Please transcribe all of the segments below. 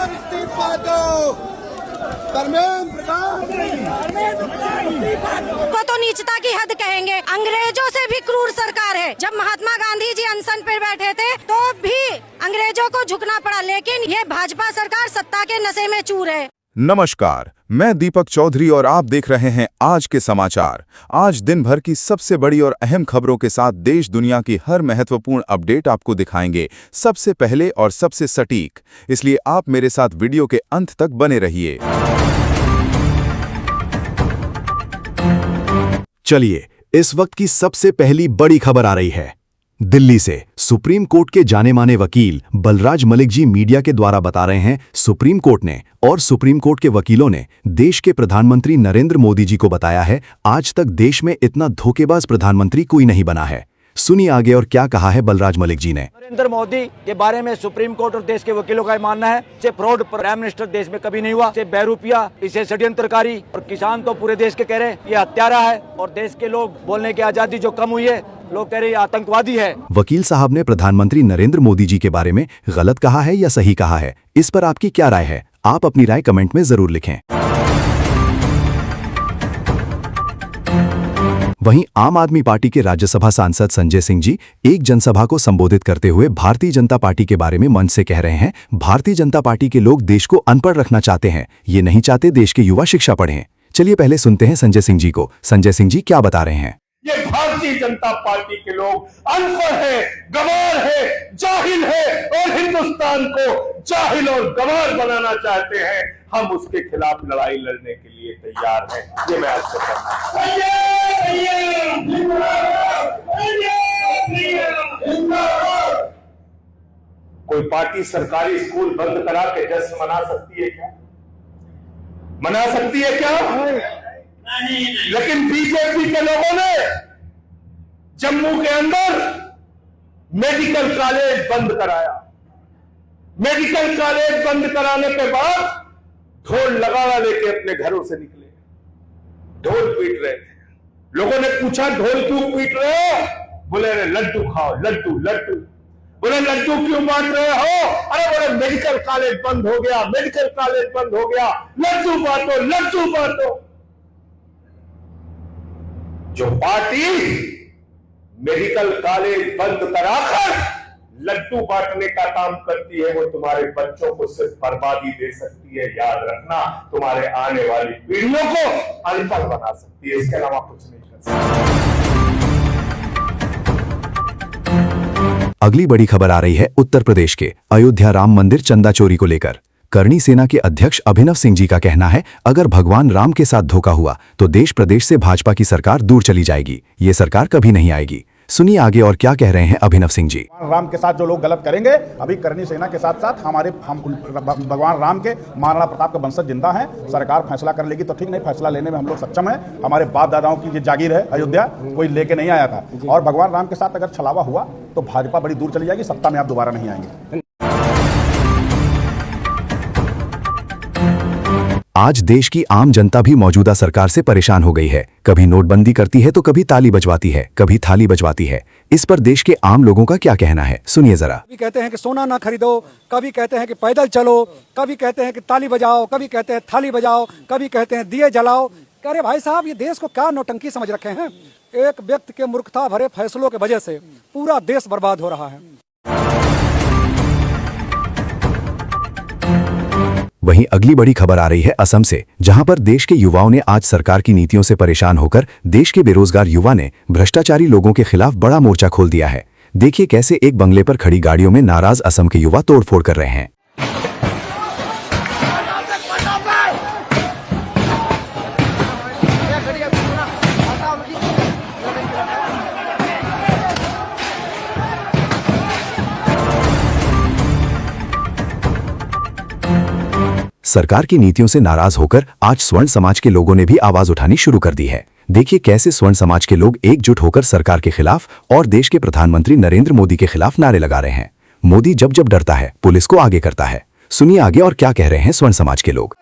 इस्तीफा दो। को तो नीचता की हद कहेंगे। अंग्रेजों से भी क्रूर सरकार है। जब महात्मा गांधी जी अनशन पर बैठे थे तो भी अंग्रेजों को झुकना पड़ा, लेकिन ये भाजपा सरकार सत्ता के नशे में चूर है। नमस्कार, मैं दीपक चौधरी और आप देख रहे हैं आज के समाचार। आज दिन भर की सबसे बड़ी और अहम खबरों के साथ देश दुनिया की हर महत्वपूर्ण अपडेट आपको दिखाएंगे, सबसे पहले और सबसे सटीक। इसलिए आप मेरे साथ वीडियो के अंत तक बने रहिए। चलिए, इस वक्त की सबसे पहली बड़ी खबर आ रही है दिल्ली से। सुप्रीम कोर्ट के जाने माने वकील बलराज मलिक जी मीडिया के द्वारा बता रहे हैं, सुप्रीम कोर्ट ने और सुप्रीम कोर्ट के वकीलों ने देश के प्रधानमंत्री नरेंद्र मोदी जी को बताया है, आज तक देश में इतना धोखेबाज प्रधानमंत्री कोई नहीं बना है। सुनिए आगे और क्या कहा है बलराज मलिक जी ने। नरेंद्र मोदी के बारे में सुप्रीम कोर्ट और देश के वकीलों का मानना है कि फ्रॉड प्राइम मिनिस्टर देश में कभी नहीं हुआ। इसे बहरूपिया, इसे षड्यंत्रकारी, और किसान तो पूरे देश के कह रहे हैं ये हत्यारा है, और देश के लोग बोलने की आजादी जो कम हुई है, लोग कह रहे हैं आतंकवादी है। वकील साहब ने प्रधानमंत्री नरेंद्र मोदी जी के बारे में गलत कहा है या सही कहा है, इस पर आपकी क्या राय है? आप अपनी राय कमेंट में जरूर लिखें। वहीं आम आदमी पार्टी के राज्यसभा सांसद संजय सिंह जी एक जनसभा को संबोधित करते हुए भारतीय जनता पार्टी के बारे में मंच से कह रहे हैं, भारतीय जनता पार्टी के लोग देश को अनपढ़ रखना चाहते हैं, ये नहीं चाहते देश के युवा शिक्षा पढ़ें। चलिए पहले सुनते हैं संजय सिंह जी को। संजय सिंह जी क्या बता रहे हैं? ये भारतीय जनता पार्टी के लोग अनपढ़ है, गंवार है, जाहिल है, और हिंदुस्तान को जाहिल और गंवार बनाना चाहते हैं। हम उसके खिलाफ लड़ाई लड़ने के लिए तैयार हैं। ये मैं आपसे कहना। कोई पार्टी सरकारी स्कूल बंद करा के जश्न मना सकती है क्या? मना सकती है क्या? लेकिन बीजेपी के लोगों ने जम्मू के अंदर मेडिकल कॉलेज बंद कराया। मेडिकल कॉलेज बंद कराने के बाद ढोल लगाना लेके अपने घरों से निकले, ढोल पीट रहे थे। लोगों ने पूछा ढोल क्यों पीट रहे हो? बोले अरे लड्डू खाओ, लड्डू लड्डू। बोले लड्डू क्यों बांट रहे हो? अरे बोले मेडिकल कॉलेज बंद हो गया, मेडिकल कॉलेज बंद हो गया, लड्डू बांटो, लड्डू बांटो। जो पार्टी मेडिकल कॉलेज बंद कराकर लड्डू बांटने का काम करती है, वो तुम्हारे बच्चों को सिर्फ बर्बादी दे सकती है। याद रखना, तुम्हारे आने वाली पीढ़ियों को अनपढ़ बना सकती है, इसके अलावा कुछ नहीं कर सकती। अगली बड़ी खबर आ रही है उत्तर प्रदेश के अयोध्या राम मंदिर चंदा चोरी को लेकर। करणी सेना के अध्यक्ष अभिनव सिंह जी का कहना है, अगर भगवान राम के साथ धोखा हुआ तो देश प्रदेश से भाजपा की सरकार दूर चली जाएगी, ये सरकार कभी नहीं आएगी। सुनिए आगे और क्या कह रहे हैं अभिनव सिंह जी। राम के साथ जो लोग गलत करेंगे, अभी करणी सेना के साथ साथ हम भगवान राम के महाराणा प्रताप के वंशज जिंदा हैं। सरकार फैसला कर लेगी तो ठीक, नहीं फैसला लेने में हम लोग सक्षम हैं। हमारे बाप दादाओं की ये जागीर है, अयोध्या कोई लेके नहीं आया था। और भगवान राम के साथ अगर छलावा हुआ तो भाजपा बड़ी दूर चली जाएगी, सत्ता में आप दोबारा नहीं आएंगे। आज देश की आम जनता भी मौजूदा सरकार से परेशान हो गई है। कभी नोटबंदी करती है तो कभी ताली बजवाती है, कभी थाली बजवाती है। इस पर देश के आम लोगों का क्या कहना है, सुनिए जरा। कभी कहते हैं कि सोना ना खरीदो, कभी कहते हैं कि पैदल चलो, कभी कहते हैं कि ताली बजाओ, कभी कहते हैं थाली बजाओ, कभी कहते हैं दिए जलाओ। अरे भाई साहब, ये देश को क्या नौटंकी समझ रखे हैं? एक व्यक्ति के मूर्खता भरे फैसलों की वजह से पूरा देश बर्बाद हो रहा है। वहीं अगली बड़ी खबर आ रही है असम से, जहां पर देश के युवाओं ने आज सरकार की नीतियों से परेशान होकर देश के बेरोजगार युवा ने भ्रष्टाचारी लोगों के खिलाफ बड़ा मोर्चा खोल दिया है। देखिए कैसे एक बंगले पर खड़ी गाड़ियों में नाराज असम के युवा तोड़फोड़ कर रहे हैं। सरकार की नीतियों से नाराज होकर आज स्वर्ण समाज के लोगों ने भी आवाज उठानी शुरू कर दी है। देखिए कैसे स्वर्ण समाज के लोग एकजुट होकर सरकार के खिलाफ और देश के प्रधानमंत्री नरेंद्र मोदी के खिलाफ नारे लगा रहे हैं। मोदी जब जब डरता है, पुलिस को आगे करता है। सुनिए आगे और क्या कह रहे हैं स्वर्ण समाज के लोग।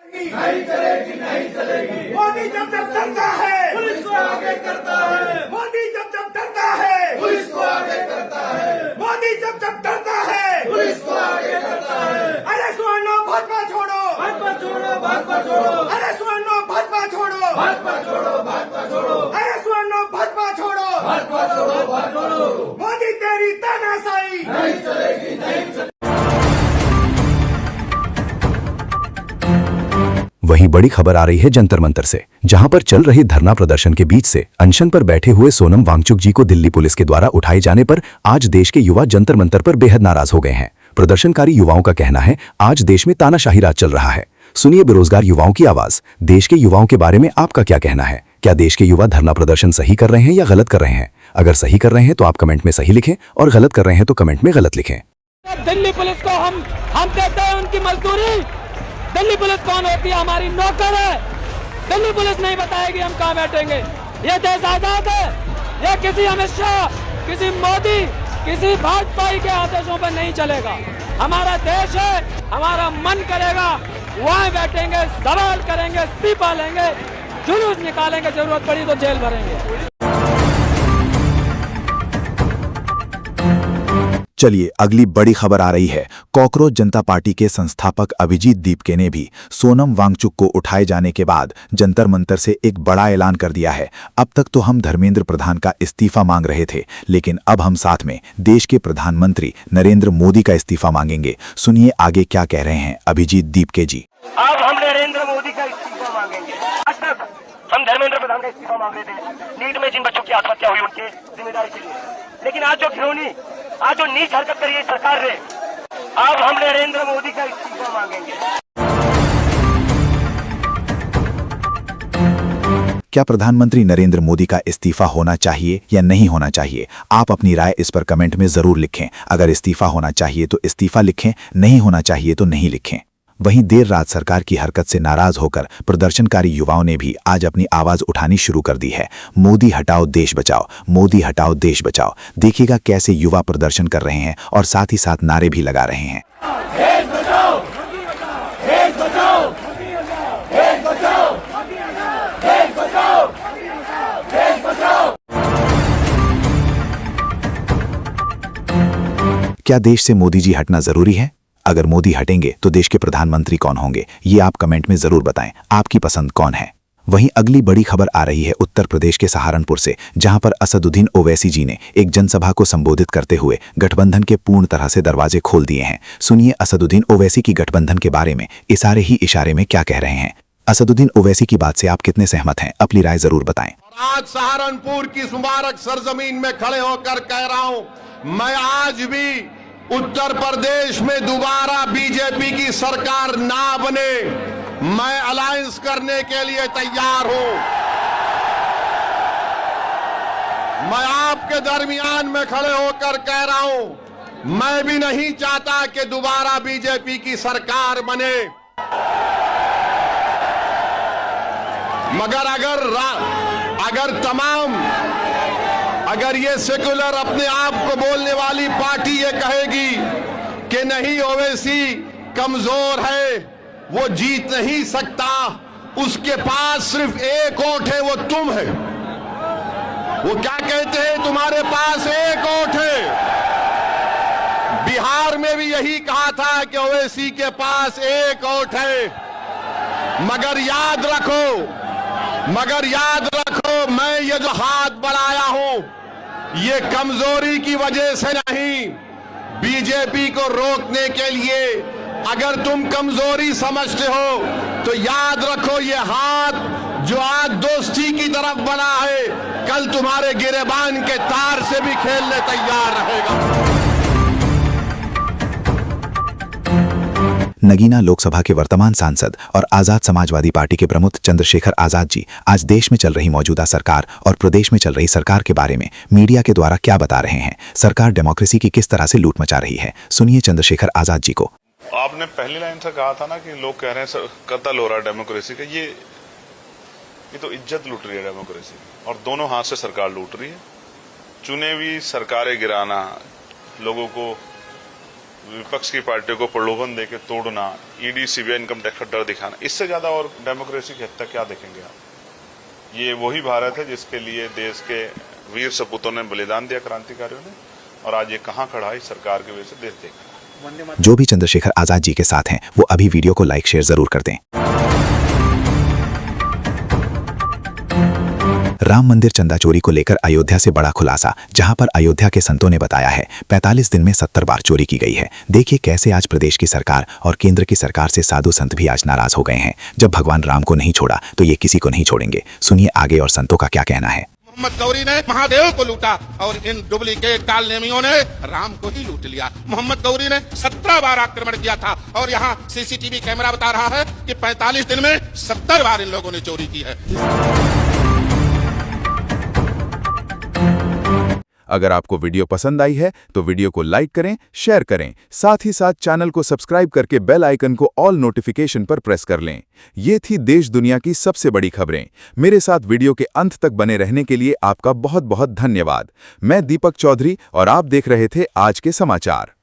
मोदी जब जब डरता है, पुलिस को आगे करता है। मोदी जब जब मोदी तेरी तानाशाही नहीं चलेगी, नहीं चलेगी। वहीं बड़ी खबर आ रही है जंतर मंतर से, जहां पर चल रहे धरना प्रदर्शन के बीच से अनशन पर बैठे हुए सोनम वांगचुक जी को दिल्ली पुलिस के द्वारा उठाए जाने पर आज देश के युवा जंतर मंतर पर बेहद नाराज हो गए हैं। प्रदर्शनकारी युवाओं का कहना है आज देश में तानाशाही राज चल रहा है। सुनिए बेरोजगार युवाओं की आवाज। देश के युवाओं के बारे में आपका क्या कहना है? क्या देश के युवा धरना प्रदर्शन सही कर रहे हैं या गलत कर रहे हैं? अगर सही कर रहे हैं तो आप कमेंट में सही लिखें और गलत कर रहे हैं तो कमेंट में गलत लिखें। दिल्ली पुलिस को हम देते हैं उनकी मजदूरी। दिल्ली पुलिस कौन होती है? हमारी नौकर है। दिल्ली पुलिस नहीं बताएगी हम कहाँ बैठेंगे। ये देश आजाद है। ये किसी अमित शाह, किसी मोदी, किसी भाजपाई के आदेशों पर नहीं चलेगा। हमारा देश है, हमारा मन करेगा वहाँ बैठेंगे, सवाल करेंगे, इस्तीफा लेंगे, जुलूस निकालेंगे, जरूरत पड़ी तो जेल भरेंगे। चलिए अगली बड़ी खबर आ रही है। कॉकरोच जनता पार्टी के संस्थापक अभिजीत दीपके ने भी सोनम वांगचुक को उठाए जाने के बाद जंतर मंतर से एक बड़ा ऐलान कर दिया है। अब तक तो हम धर्मेंद्र प्रधान का इस्तीफा मांग रहे थे, लेकिन अब हम साथ में देश के प्रधानमंत्री नरेंद्र मोदी का इस्तीफा मांगेंगे। सुनिए आगे क्या कह रहे हैं अभिजीत दीपके जी। अब हम नरेंद्र मोदी का इस्तीफा मांगेंगे। आज तक हम धर्मेंद्र प्रधान का इस्तीफा मांग रहे थे, नीट में जिन बच्चों की आत्महत्या हुई उनके जिम्मेदारी के लिए, लेकिन आज जो घिनौनी, आज जो नीच हरकत करी है सरकार ने, अब हम नरेंद्र मोदी का इस्तीफा मांगेंगे। क्या प्रधानमंत्री नरेंद्र मोदी का इस्तीफा होना चाहिए या नहीं होना चाहिए? आप अपनी राय इस पर कमेंट में जरूर लिखें। अगर इस्तीफा होना चाहिए तो इस्तीफा लिखें, नहीं होना चाहिए तो नहीं लिखें। वहीं देर रात सरकार की हरकत से नाराज होकर प्रदर्शनकारी युवाओं ने भी आज अपनी आवाज उठानी शुरू कर दी है। मोदी हटाओ देश बचाओ, मोदी हटाओ देश बचाओ। देखिएगा कैसे युवा प्रदर्शन कर रहे हैं और साथ ही साथ नारे भी लगा रहे हैं। देश बचाओ, देश बचाओ, देश बचाओ, देश बचाओ, देश बचाओ। क्या देश से मोदी जी हटना जरूरी है? अगर मोदी हटेंगे तो देश के प्रधानमंत्री कौन होंगे, ये आप कमेंट में जरूर बताएं। आपकी पसंद कौन है? वहीं अगली बड़ी खबर आ रही है उत्तर प्रदेश के सहारनपुर से, जहां पर असदुद्दीन ओवैसी जी ने एक जनसभा को संबोधित करते हुए गठबंधन के पूर्ण तरह से दरवाजे खोल दिए हैं। सुनिए असदुद्दीन ओवैसी की गठबंधन के बारे में इशारे ही इशारे में क्या कह रहे हैं। असदुद्दीन ओवैसी की बात से आप कितने सहमत हैं? अपनी राय जरूर बताएं। आज सहारनपुर की मुबारक सरजमीन में खड़े होकर कह रहा हूं, मैं आज भी उत्तर प्रदेश में दोबारा बीजेपी की सरकार ना बने, मैं अलायंस करने के लिए तैयार हूं। मैं आपके दरमियान में खड़े होकर कह रहा हूं, मैं भी नहीं चाहता कि दोबारा बीजेपी की सरकार बने, मगर अगर ये सेकुलर अपने आप को बोलने वाली पार्टी ये कहेगी कि नहीं ओवैसी कमजोर है, वो जीत नहीं सकता, उसके पास सिर्फ एक वोट है, वो तुम है। वो क्या कहते हैं, तुम्हारे पास एक वोट है। बिहार में भी यही कहा था कि ओवैसी के पास एक वोट है। मगर याद रखो, मैं ये जो हाथ बढ़ाया हूं, ये कमजोरी की वजह से नहीं, बीजेपी को रोकने के लिए। अगर तुम कमजोरी समझते हो तो याद रखो, ये हाथ जो आज दोस्ती की तरफ बना है, कल तुम्हारे गिरेबान के तार से भी खेलने तैयार रहेगा। नगीना लोकसभा के वर्तमान सांसद और आजाद समाजवादी पार्टी के प्रमुख चंद्रशेखर आजाद जी आज देश में चल रही मौजूदा सरकार और प्रदेश में चल रही सरकार के बारे में मीडिया के द्वारा क्या बता रहे हैं। सरकार डेमोक्रेसी की किस तरह से लूट मचा रही है, सुनिए चंद्रशेखर आजाद जी को। आपने पहली लाइन से कहा था ना कि लोग कह रहे हैं कत्ल हो रहा है डेमोक्रेसी का, ये तो इज्जत लूट रही है डेमोक्रेसी, और दोनों हाथ से सरकार लूट रही है। चुने हुई सरकारें गिराना, लोगों को, विपक्ष की पार्टियों को प्रलोभन देके तोड़ना, ईडी सीबीआई इनकम टैक्स का डर दिखाना, इससे ज्यादा और डेमोक्रेसी की हत्या क्या देखेंगे आप। ये वही भारत है जिसके लिए देश के वीर सपूतों ने बलिदान दिया, क्रांतिकारियों ने, और आज ये कहां खड़ा है सरकार की वजह से देश देख रहा है। जो भी चंद्रशेखर आजाद जी के साथ हैं वो अभी वीडियो को लाइक शेयर जरूर कर दें। राम मंदिर चंदा चोरी को लेकर अयोध्या से बड़ा खुलासा, जहां पर अयोध्या के संतों ने बताया है 45 दिन में 70 बार चोरी की गई है। देखिए कैसे आज प्रदेश की सरकार और केंद्र की सरकार से साधु संत भी आज नाराज हो गए हैं। जब भगवान राम को नहीं छोड़ा तो ये किसी को नहीं छोड़ेंगे। सुनिए आगे और संतों का क्या कहना है। मोहम्मद गौरी ने महादेव को लूटा और इन डुप्लीकेट कालनेमियों ने राम को ही लूट लिया। मोहम्मद गौरी ने 17 बार आक्रमण किया था और यहाँ सीसीटीवी कैमरा बता रहा है कि 45 दिन में 70 बार इन लोगों ने चोरी की है। अगर आपको वीडियो पसंद आई है तो वीडियो को लाइक करें, शेयर करें, साथ ही साथ चैनल को सब्सक्राइब करके बेल आइकन को ऑल नोटिफिकेशन पर प्रेस कर लें। ये थी देश दुनिया की सबसे बड़ी खबरें। मेरे साथ वीडियो के अंत तक बने रहने के लिए आपका बहुत बहुत धन्यवाद। मैं दीपक चौधरी और आप देख रहे थे आज के समाचार।